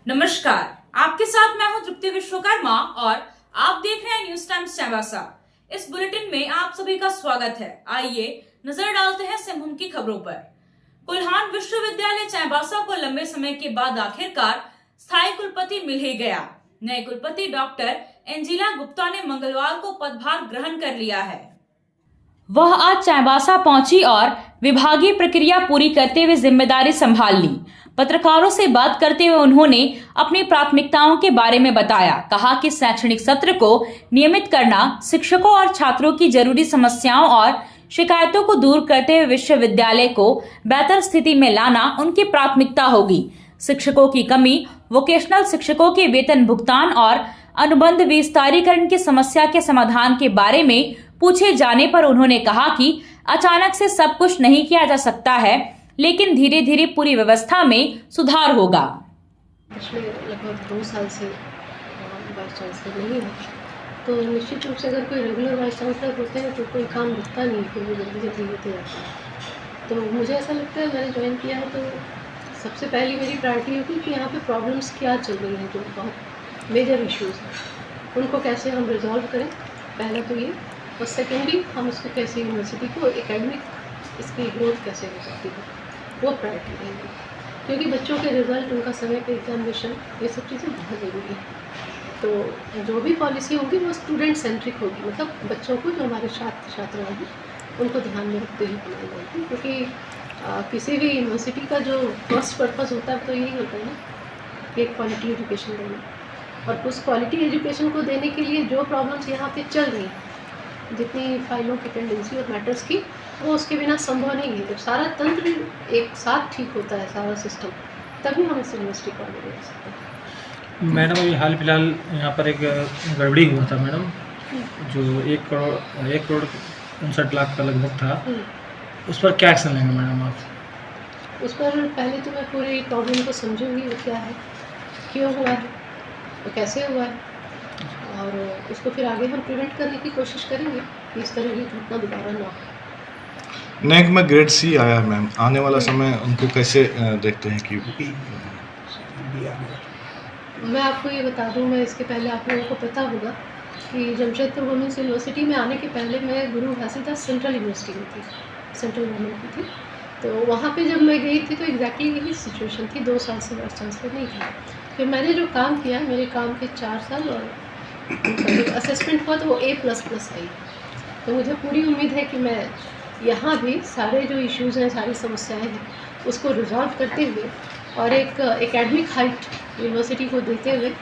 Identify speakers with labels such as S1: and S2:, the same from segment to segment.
S1: नमस्कार, आपके साथ मैं हूं तृप्ति विश्वकर्मा और आप देख रहे हैं न्यूज टाइम्स चाईबासा। इस बुलेटिन में आप सभी का स्वागत है। आइए नजर डालते हैं सिंहभूम की खबरों पर। कुल्हान विश्वविद्यालय चाईबासा को लंबे समय के बाद आखिरकार स्थायी कुलपति मिल ही गया। नए कुलपति डॉक्टर एंजिला गुप्ता ने मंगलवार को पदभार ग्रहण कर लिया है। वह आज चाईबासा पहुंची और विभागीय प्रक्रिया पूरी करते हुए जिम्मेदारी संभाल ली। पत्रकारों से बात करते हुए उन्होंने अपनी प्राथमिकताओं के बारे में बताया। कहा कि शैक्षणिक सत्र को नियमित करना, शिक्षकों और छात्रों की जरूरी समस्याओं और शिकायतों को दूर करते हुए विश्वविद्यालय को बेहतर स्थिति में लाना उनकी प्राथमिकता होगी। शिक्षकों की कमी, वोकेशनल शिक्षकों के वेतन भुगतान और अनुबंध विस्तारीकरण की समस्या के समाधान के बारे में पूछे जाने पर उन्होंने कहा कि अचानक से सब कुछ नहीं किया जा सकता है, लेकिन धीरे धीरे पूरी व्यवस्था में सुधार होगा।
S2: पिछले लगभग 2 साल से वाइस चांसलर नहीं है, तो निश्चित रूप से अगर कोई रेगुलर वाइस चांसलर होते हैं तो कोई काम दिखता नहीं, फिर वो जल्दी जल्दी होते जाता है। तो मुझे ऐसा लगता है, मैंने ज्वाइन किया है तो सबसे पहली मेरी प्रायोरिटी होगी कि यहाँ पे प्रॉब्लम्स क्या चल रही हैं, जो बहुत मेजर इश्यूज़ हैं, उनको कैसे हम रिजॉल्व करें, पहला तो ये। और सेकेंडली, हम इसको कैसे यूनिवर्सिटी को एकेडमिक इसकी ग्रोथ कैसे हो सकती है, वो प्रायोरिटी रहेगी। क्योंकि बच्चों के रिज़ल्ट, उनका समय पे एग्जामिनेशन, ये सब चीज़ें बहुत ज़रूरी हैं। तो जो भी पॉलिसी होगी वो स्टूडेंट सेंट्रिक होगी, मतलब बच्चों को, जो हमारे छात्र छात्राएँ हैं, उनको ध्यान में रखते हुए बनाई जाएगी। क्योंकि किसी भी यूनिवर्सिटी का जो फर्स्ट पर्पज़ होता है तो यही होता है ना कि एक क्वालिटी एजुकेशन देना, और उस क्वालिटी एजुकेशन को देने के लिए जो प्रॉब्लम्स यहाँ पे चल रही हैं, जितनी फाइलों की टेंडेंसी और मैटर्स की, वो उसके बिना संभव नहीं है। जब सारा तंत्र एक साथ ठीक होता है, सारा सिस्टम, तभी हम इस यूनिवर्सिटी को आगे बढ़ा सकते हैं।
S3: मैडम, अभी हाल फिलहाल यहाँ पर एक गड़बड़ी हुआ था मैडम, जो 1 करोड़ 59 लाख का लगभग था, उस पर क्या एक्शन लेंगे मैडम आप?
S2: उस पर पहले तो मैं पूरी प्रॉब्लम को समझूंगी, वो क्या है, क्यों हुआ है, वो कैसे हुआ है, और उसको फिर आगे हम प्रिवेंट करने की कोशिश करेंगे कि इस तरह की घटना दोबारा ना हो।
S4: नेक में ग्रेड सी आया है मैम, आने वाला समय उनको कैसे देखते हैं कि
S2: मैं आपको ये बता दूं, मैं इसके पहले आप लोगों को पता होगा कि जमशेदपुर वुमेंस यूनिवर्सिटी में आने के पहले मैं गुरु घासीदास सेंट्रल यूनिवर्सिटी में थी, सेंट्रल गवर्नमेंट की थी। तो वहाँ पे जब मैं गई थी तो एग्जैक्टली यही सिचुएशन थी, 2 साल से वाइस चांसलर नहीं था। फिर मैंने जो काम किया, मेरे काम के 4 साल, और असेसमेंट हुआ तो वो A++ आई। तो मुझे पूरी उम्मीद है कि मैं यहाँ भी सारे जो इश्यूज़ हैं, सारी समस्याएं हैं, उसको रिजॉल्व करते हुए और एक एकेडमिक हाइट यूनिवर्सिटी को देते हुए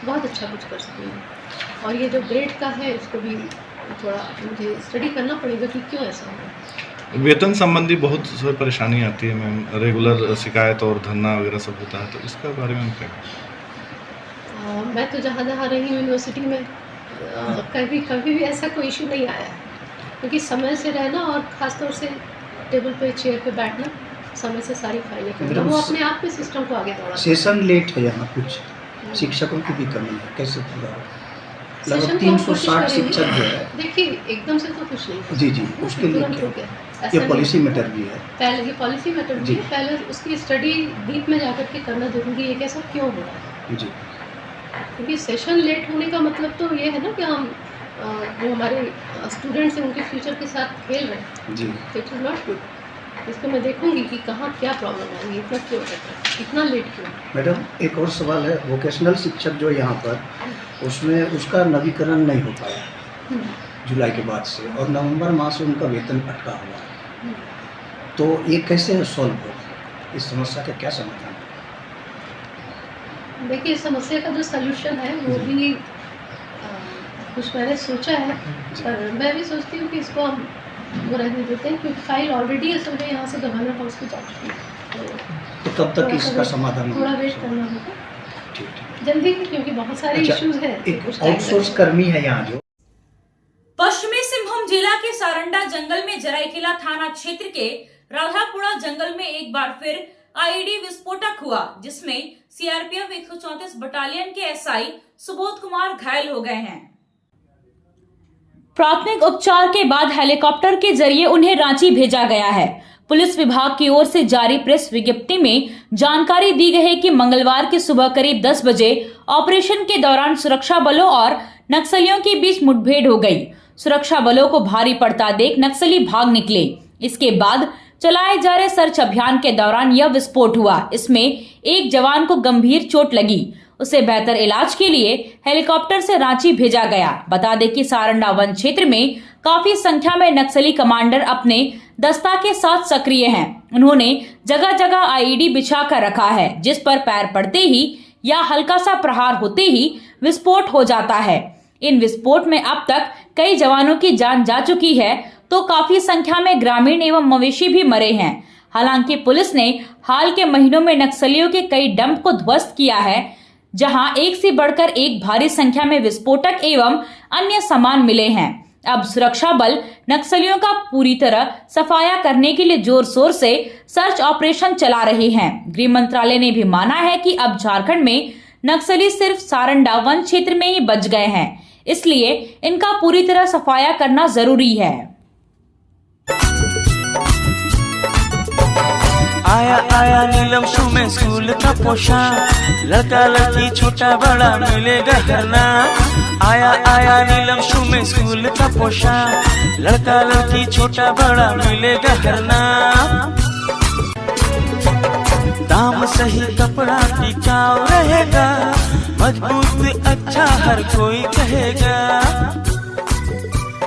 S2: बहुत अच्छा कुछ कर सकूँगी। और ये जो ग्रेड का है, इसको भी थोड़ा मुझे स्टडी करना पड़ेगा कि क्यों ऐसा हुआ।
S4: वेतन संबंधी बहुत सारी परेशानी आती है मैम, रेगुलर शिकायत और धरना वगैरह सब होता है, तो इसका बारे में क्या?
S2: मैं तो जहाँ जहाँ रही हूँ यूनिवर्सिटी में, कभी भी ऐसा कोई इशू नहीं आया है, क्योंकि समय से रहना और ख़ासतौर से टेबल पे, चेयर पे बैठना, समय से सारी फाइलें करना, वो अपने आप में सिस्टम को आगे दौड़ा।
S5: सेशन लेट है यहाँ, कुछ शिक्षकों की भी कमी है, कैसे पूरा लगभग 360 शिक्षक जो है।
S2: देखिए, एकदम से तो कुछ नहीं।
S5: जी जी, उसके लिए क्या ये पॉलिसी मैटर भी है?
S2: पहले ये पॉलिसी मैटर भी है, पहले उसकी स्टडी डीप में जाकर के करना जरूरी है कि ऐसा क्यों हो रहा है।
S5: जी,
S2: क्योंकि सेशन लेट होने का मतलब तो ये है ना कि हम जो हमारे स्टूडेंट्स हैं उनके फ्यूचर के साथ खेल रहे हैं।
S5: जी,
S2: इट इज़ नॉट गुड। इसको मैं देखूंगी कि कहाँ क्या प्रॉब्लम आएगी, इतना क्यों होता है, इतना लेट क्यों।
S5: मैडम, एक और सवाल है, वोकेशनल शिक्षक जो यहाँ पर, उसमें उसका नवीकरण नहीं हो पाया जुलाई के बाद से, और नवंबर माह से उनका वेतन अटका हुआ है, तो ये कैसे सॉल्व हो, इस समस्या का क्या समाधान?
S2: देखिए, समस्या का जो सलूशन है वो भी कुछ मैंने सोचा है, पर मैं भी सोचती हूँ कि इसको हम वो रहने देते हैं, क्योंकि फाइल ऑलरेडी असल में यहाँ से गवर्नर हाउस को जा चुकी है।
S5: तो कब तक इसका समाधान?
S2: थोड़ा वेट करना होगा,
S5: ठीक,
S2: जल्दी, क्योंकि बहुत सारे इश्यूज हैं।
S5: एक आउटसोर्स कर्मी है यहाँ जो।
S1: पश्चिमी सिंहभूम जिला के सारंडा जंगल में जराईकेला थाना क्षेत्र के राधापुरा जंगल में एक बार फिर आईईडी विस्फोटक हुआ, जिसमें सीआरपीएफ 134 बटालियन के एसआई सुबोध कुमार घायल हो गए हैं। प्राथमिक उपचार के बाद हेलीकॉप्टर के जरिए उन्हें रांची भेजा गया है। पुलिस विभाग की ओर से जारी प्रेस विज्ञप्ति में जानकारी दी गई है कि मंगलवार की सुबह करीब 10 बजे ऑपरेशन के दौरान सुरक्षा बलों और नक्सलियों के बीच मुठभेड़ हो गई। सुरक्षा बलों को भारी पड़ता देख नक्सली भाग निकले। इसके बाद चलाए जा रहे सर्च अभियान के दौरान यह विस्फोट हुआ। इसमें एक जवान को गंभीर चोट लगी, उसे बेहतर इलाज के लिए हेलीकॉप्टर से रांची भेजा गया। बता दें कि सारंडा वन क्षेत्र में काफी संख्या में नक्सली कमांडर अपने दस्ता के साथ सक्रिय हैं। उन्होंने जगह जगह आईईडी बिछा कर रखा है, जिस पर पैर पड़ते ही या हल्का सा प्रहार होते ही विस्फोट हो जाता है। इन विस्फोट में अब तक कई जवानों की जान जा चुकी है, तो काफी संख्या में ग्रामीण एवं मवेशी भी मरे हैं। हालांकि पुलिस ने हाल के महीनों में नक्सलियों के कई डंप को ध्वस्त किया है, जहां एक से बढ़कर एक भारी संख्या में विस्फोटक एवं अन्य सामान मिले हैं। अब सुरक्षा बल नक्सलियों का पूरी तरह सफाया करने के लिए जोर शोर से सर्च ऑपरेशन चला रहे हैं। गृह मंत्रालय ने भी माना है कि अब झारखंड में नक्सली सिर्फ सारंडा वन क्षेत्र में ही बच गए हैं, इसलिए इनका पूरी तरह सफाया करना जरूरी है।
S6: आया आया नीलम शू में स्कूल का पोशाक, लड़का लड़की छोटा बड़ा मिलेगा हरना। आया आया नीलम शू में स्कूल का पोशाक, लड़का लड़की छोटा बड़ा मिलेगा हरना। दाम सही कपड़ा टिकाऊ रहेगा, मजबूत अच्छा हर कोई कहेगा।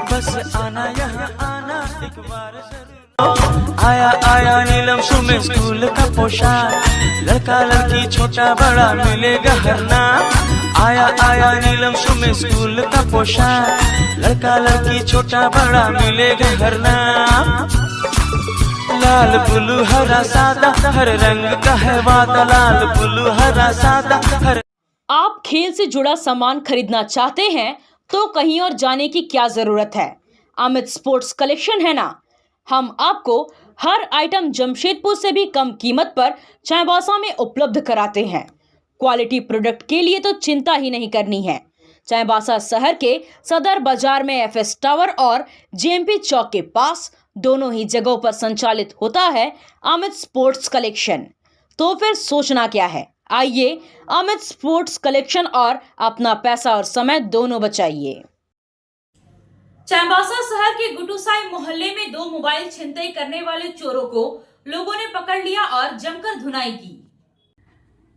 S6: बस आना यहाँ आना एक बार जरूर। आया आया नीलम शू में स्कूल का पोशाक, लड़का लड़की छोटा बड़ा मिलेगा हरना। आया आया नीलम शू में स्कूल का पोशाक, लड़का लड़की छोटा बड़ा मिलेगा हरना। लाल ब्लू हरा सादा हर रंग का है वादा, लाल ब्लू हरा सादा हर।
S1: आप खेल से जुड़ा सामान खरीदना चाहते हैं तो कहीं और जाने की क्या जरूरत है। अमित स्पोर्ट्स कलेक्शन है ना। हम आपको हर आइटम जमशेदपुर से भी कम कीमत पर चाईबासा में उपलब्ध कराते हैं। क्वालिटी प्रोडक्ट के लिए तो चिंता ही नहीं करनी है। चाईबासा शहर के सदर बाजार में एफएस टावर और जेएमपी चौक के पास दोनों ही जगहों पर संचालित होता है अमित स्पोर्ट्स कलेक्शन। तो फिर सोचना क्या है, आइए अमित स्पोर्ट्स कलेक्शन और अपना पैसा और समय दोनों बचाइए। चाईबासा शहर के गुटुसाई मोहल्ले में 2 मोबाइल छिनतई करने वाले चोरों को लोगों ने पकड़ लिया और जमकर धुनाई की।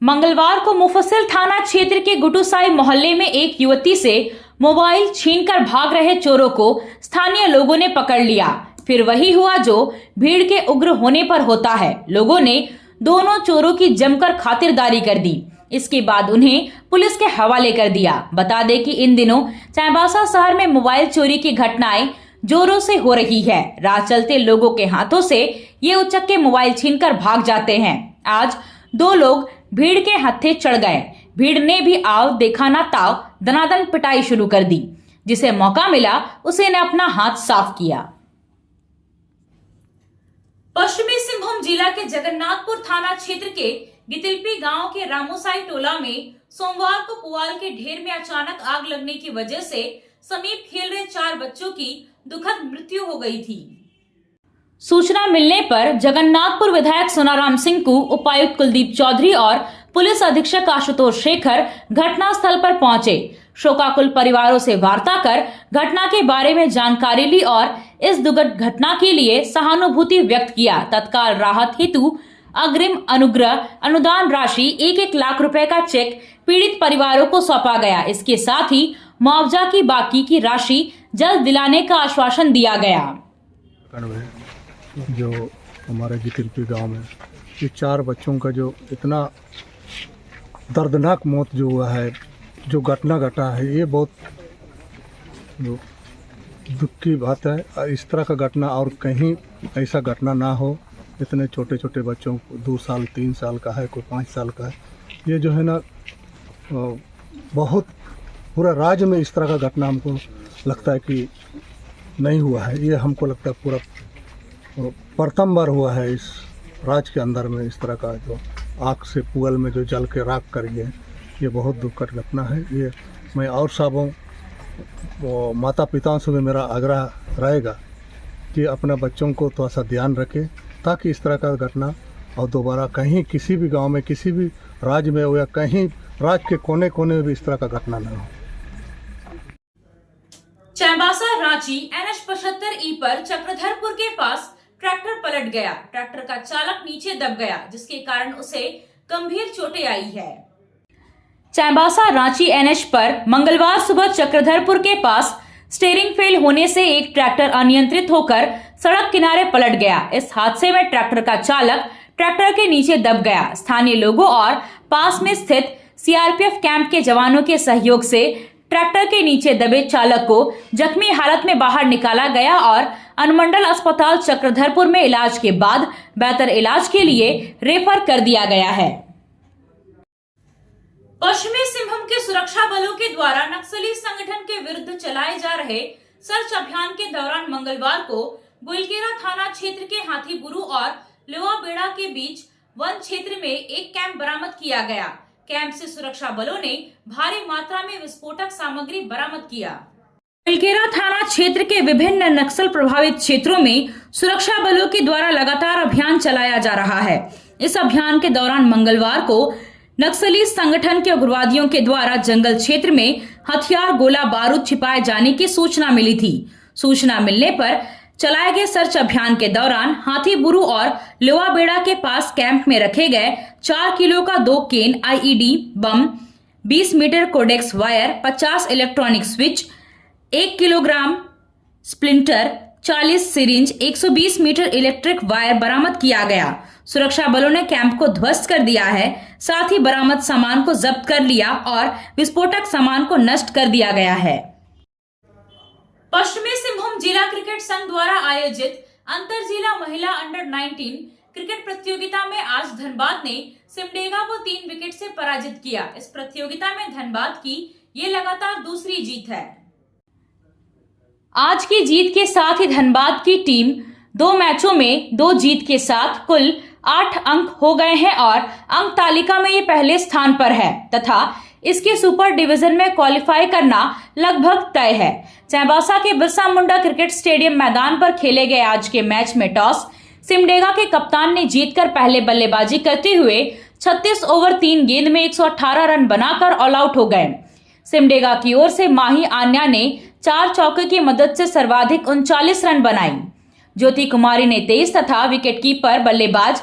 S1: मंगलवार को मुफस्सिल थाना क्षेत्र के गुटुसाई मोहल्ले में एक युवती से मोबाइल छीनकर भाग रहे चोरों को स्थानीय लोगों ने पकड़ लिया। फिर वही हुआ जो भीड़ के उग्र होने पर होता है। लोगों ने दोनों चोरों की जमकर खातिरदारी कर दी। इसके बाद उन्हें पुलिस के हवाले कर दिया। बता दें कि इन दिनों चाईबासा शहर में मोबाइल चोरी की घटनाएं जोरों से हो रही है। राह चलते लोगों के हाथों से ये उचक्के मोबाइल छीनकर भाग जाते हैं। आज 2 लोग भीड़ के हत्थे चढ़ गए। भीड़ ने भी आओ देखा ना ताव दनादन पिटाई शुरू कर दी। जिसे मौका मिला उसे ने अपना हाथ साफ किया। पश्चिमी सिंहभूम जिला के जगन्नाथपुर थाना क्षेत्र के गितिलपी गांव के रामोसाई टोला में सोमवार को पुआल के ढेर में अचानक आग लगने की वजह से समीप खेल रहे 4 बच्चों की दुखद मृत्यु हो गई थी। सूचना मिलने पर जगन्नाथपुर विधायक सोनाराम सिंह को उपायुक्त कुलदीप चौधरी और पुलिस अधीक्षक आशुतोष शेखर घटनास्थल पर पहुंचे। शोकाकुल परिवारों से वार्ता कर घटना के बारे में जानकारी ली और इस दुखद घटना के लिए सहानुभूति व्यक्त किया। तत्काल राहत हेतु अग्रिम अनुग्रह अनुदान राशि 1-1 लाख रुपए का चेक पीड़ित परिवारों को सौंपा गया। इसके साथ ही मुआवजा की बाकी की राशि जल्द दिलाने का आश्वासन दिया गया।
S7: जो हमारे गितिलपी गांव में ये 4 बच्चों का जो इतना दर्दनाक मौत जो हुआ है, जो घटना घटा है, ये बहुत दुख की बात है। इस तरह का घटना और कहीं ऐसा घटना ना हो। इतने छोटे छोटे बच्चों को 2 साल 3 साल का है, कोई 5 साल का है। ये जो है ना बहुत पूरा राज्य में इस तरह का घटना हमको लगता है कि नहीं हुआ है। ये हमको लगता है पूरा प्रथम बार हुआ है इस राज्य के अंदर में इस तरह का जो आग से पुअल में जो जल के राख कर गए। ये बहुत दुखद घटना है। ये मैं और सबों माता पिताओं से भी मेरा आग्रह रहेगा कि अपने बच्चों को थोड़ा सा ध्यान रखें। ताकि इस तरह का घटना और दोबारा कहीं किसी भी गांव में, किसी भी राज्य में हो या कहीं राज्य के कोने कोने में भी इस तरह का घटना न हो।
S1: चाईबासा रांची NH 75E पर चक्रधरपुर के पास ट्रैक्टर पलट गया। ट्रैक्टर का चालक नीचे दब गया, जिसके कारण उसे गंभीर चोटें आई है। चाईबासा रांची NH पर मंगलवार सुबह चक्रधरपुर के पास स्टीयरिंग फेल होने से एक ट्रैक्टर अनियंत्रित होकर सड़क किनारे पलट गया। इस हादसे में ट्रैक्टर का चालक ट्रैक्टर के नीचे दब गया। स्थानीय लोगों और पास में स्थित CRPF कैंप के जवानों के सहयोग से ट्रैक्टर के नीचे दबे चालक को जख्मी हालत में बाहर निकाला गया और अनुमंडल अस्पताल चक्रधरपुर में इलाज के बाद बेहतर इलाज के लिए रेफर कर दिया गया है। पश्चिमी सिंहभूम के सुरक्षा बलों के द्वारा नक्सली संगठन के विरुद्ध चलाए जा रहे सर्च अभियान के दौरान मंगलवार को बुलकेरा थाना क्षेत्र के हाथीबुरु और लोहाबेड़ा के बीच वन क्षेत्र में एक कैंप बरामद किया गया। कैंप से सुरक्षा बलों ने भारी मात्रा में विस्फोटक सामग्री बरामद किया। बुलकेरा थाना क्षेत्र के विभिन्न नक्सल प्रभावित क्षेत्रों में सुरक्षा बलों के द्वारा लगातार अभियान चलाया जा रहा है। इस अभियान के दौरान मंगलवार को नक्सली संगठन के उग्रवादियों के द्वारा जंगल क्षेत्र में हथियार, गोला बारूद छिपाए जाने की सूचना मिली थी। सूचना मिलने पर चलाए गए सर्च अभियान के दौरान हाथीबुरु और लोहाबेड़ा के पास कैंप में रखे गए 4 किलो का 2 केन IED बम, 20 metre cordex wire, 50 electronic switch, 1 kilogram splinter, 40 syringe, 120 metre electric wire बरामद किया गया। सुरक्षा बलों ने कैंप को ध्वस्त कर दिया है। साथ ही बरामद सामान को जब्त कर लिया और विस्फोटक सामान को नष्ट कर दिया गया है। पश्चिमी सिंहभूम जिला क्रिकेट संघ द्वारा आयोजित अंतर जिला महिला अंडर-19 क्रिकेट प्रतियोगिता में आज धनबाद ने सिमडेगा को 3 विकेट से पराजित किया। इस प्रतियोगिता में धनबाद की ये लगातार दूसरी जीत है। आज की जीत के साथ ही धनबाद की टीम 2 मैचों में 2 जीत के साथ कुल 8 अंक हो गए हैं और अंक तालिका में ये पहले स्थान पर है तथा इसके सुपर डिवीजन में क्वालिफाई करना लगभग तय है। चाईबासा के बिरसा मुंडा क्रिकेट स्टेडियम मैदान पर खेले गए आज के मैच में टॉस सिमडेगा के कप्तान ने जीतकर पहले बल्लेबाजी करते हुए 36 ओवर 3 गेंद में 118 रन बनाकर ऑल आउट हो गए। सिमडेगा की ओर से माही आन्या ने 4 चौके की मदद से सर्वाधिक 39 रन बनाई। ज्योति कुमारी ने 23 तथा विकेटकीपर बल्लेबाज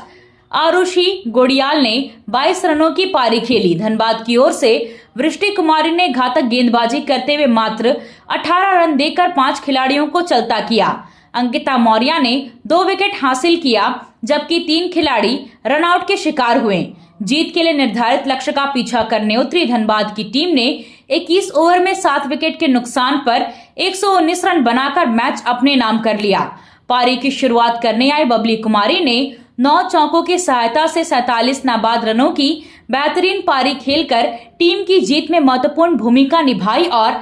S1: आरुषि गोडियाल ने 22 रनों की पारी खेली। धनबाद की ओर से वृष्टि कुमारी ने घातक गेंदबाजी करते हुए मात्र 18 रन देकर 5 खिलाड़ियों को चलता किया। अंकिता मौर्य ने 2 विकेट हासिल किया जबकि 3 खिलाड़ी रनआउट के शिकार हुए। जीत के लिए निर्धारित लक्ष्य का पीछा करने उतरी धनबाद की टीम ने 21 ओवर में 7 विकेट के नुकसान पर 119 रन बनाकर मैच अपने नाम कर लिया। पारी की शुरुआत करने आई बबली कुमारी ने 9 चौकों की सहायता से 47 नाबाद रनों की बेहतरीन पारी खेलकर टीम की जीत में महत्वपूर्ण भूमिका निभाई और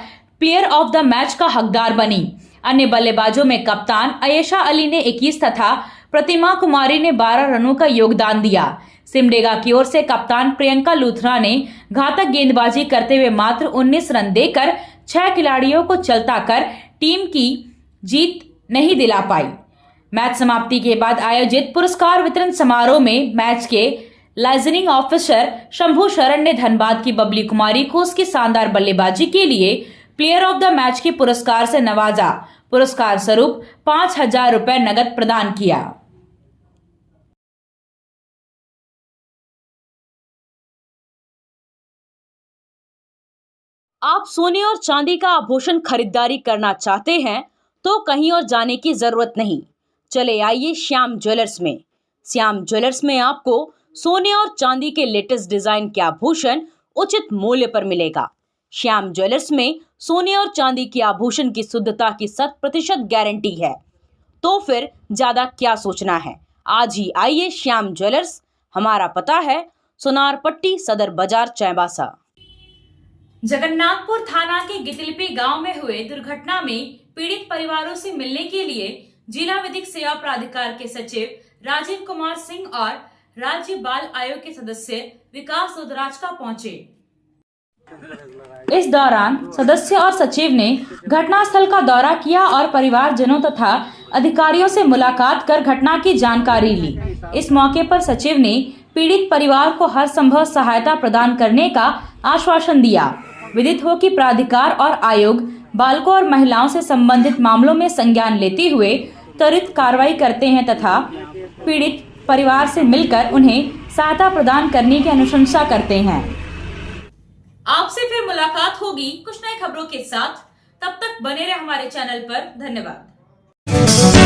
S1: प्लेयर ऑफ द मैच का हकदार बनी। अन्य बल्लेबाजों में कप्तान अयेशा अली ने 21 तथा प्रतिमा कुमारी ने 12 रनों का योगदान दिया। सिमडेगा की ओर से कप्तान प्रियंका लूथरा ने घातक गेंदबाजी करते हुए मात्र 19 रन देकर 6 खिलाड़ियों को चलता कर टीम की जीत नहीं दिला पाई। मैच समाप्ति के बाद आयोजित पुरस्कार वितरण समारोह में मैच के लाइजनिंग ऑफिसर शंभू शरण ने धनबाद की बबली कुमारी को उसकी शानदार बल्लेबाजी के लिए प्लेयर ऑफ द मैच के पुरस्कार से नवाजा। पुरस्कार स्वरूप 5,000 रुपए नगद प्रदान किया। आप सोने और चांदी का आभूषण खरीदारी करना चाहते हैं तो कहीं और जाने की जरूरत नहीं। चले आइए श्याम ज्वेलर्स में। श्याम ज्वेलर्स में आपको सोने और चांदी के लेटेस्ट डिजाइन के आभूषण उचित मूल्य पर मिलेगा। श्याम ज्वेलर्स में सोने और चांदी के आभूषण की शुद्धता की 100% गारंटी है। तो फिर ज्यादा क्या सोचना है, आज ही आइए श्याम ज्वेलर्स। हमारा पता है सोनार पट्टी, सदर बाजार, चाईबासा। जगन्नाथपुर थाना के गितिलपी गांव में हुए दुर्घटना में पीड़ित परिवारों से मिलने के लिए जिला विधिक सेवा प्राधिकार के सचिव राजीव कुमार सिंह और राज्य बाल आयोग के सदस्य विकास उदराजका पहुंचे। इस दौरान सदस्य और सचिव ने घटनास्थल का दौरा किया और परिवारजनों तथा अधिकारियों से मुलाकात कर घटना की जानकारी ली। इस मौके पर सचिव ने पीड़ित परिवार को हर संभव सहायता प्रदान करने का आश्वासन दिया। विदित हो कि प्राधिकार और आयोग बालकों और महिलाओं से संबंधित मामलों में संज्ञान लेते हुए त्वरित कार्रवाई करते हैं तथा पीड़ित परिवार से मिलकर उन्हें सहायता प्रदान करने की अनुशंसा करते हैं। आपसे फिर मुलाकात होगी कुछ नई खबरों के साथ। तब तक बने रहे हमारे चैनल पर। धन्यवाद।